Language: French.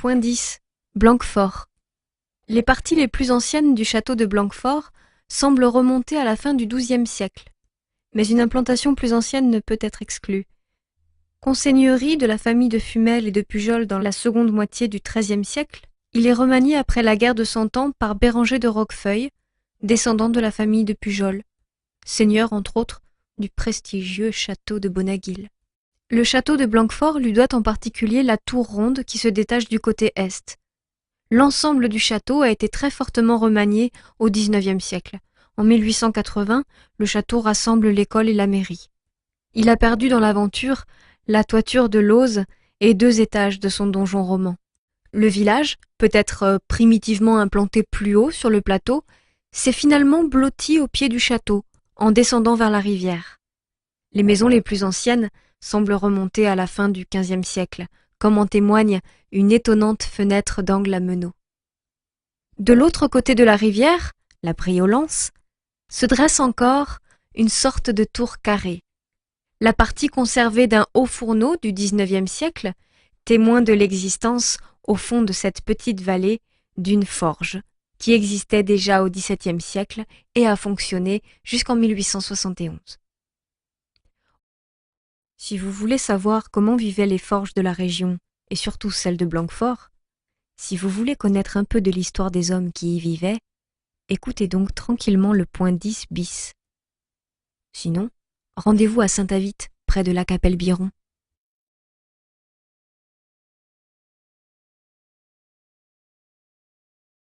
Point 10. Blanquefort. Les parties les plus anciennes du château de Blanquefort semblent remonter à la fin du XIIe siècle, mais une implantation plus ancienne ne peut être exclue. Conseigneurie de la famille de Fumel et de Pujol dans la seconde moitié du XIIIe siècle, il est remanié après la guerre de Cent Ans par Béranger de Roquefeuille, descendant de la famille de Pujol, seigneur entre autres du prestigieux château de Bonaguil. Le château de Blanquefort lui doit en particulier la tour ronde qui se détache du côté est. L'ensemble du château a été très fortement remanié au XIXe siècle. En 1880, le château rassemble l'école et la mairie. Il a perdu dans l'aventure la toiture de l'Auze et 2 étages de son donjon roman. Le village, peut-être primitivement implanté plus haut sur le plateau, s'est finalement blotti au pied du château, en descendant vers la rivière. Les maisons les plus anciennes semblent remonter à la fin du XVe siècle, comme en témoigne une étonnante fenêtre d'angle à meneaux. De l'autre côté de la rivière, la Briolance, se dresse encore une sorte de tour carrée. La partie conservée d'un haut fourneau du XIXe siècle témoin de l'existence, au fond de cette petite vallée, d'une forge, qui existait déjà au XVIIe siècle et a fonctionné jusqu'en 1871. Si vous voulez savoir comment vivaient les forges de la région, et surtout celles de Blanquefort, si vous voulez connaître un peu de l'histoire des hommes qui y vivaient, écoutez donc tranquillement le point 10 bis. Sinon, rendez-vous à Saint-Avit, près de la Capelle Biron.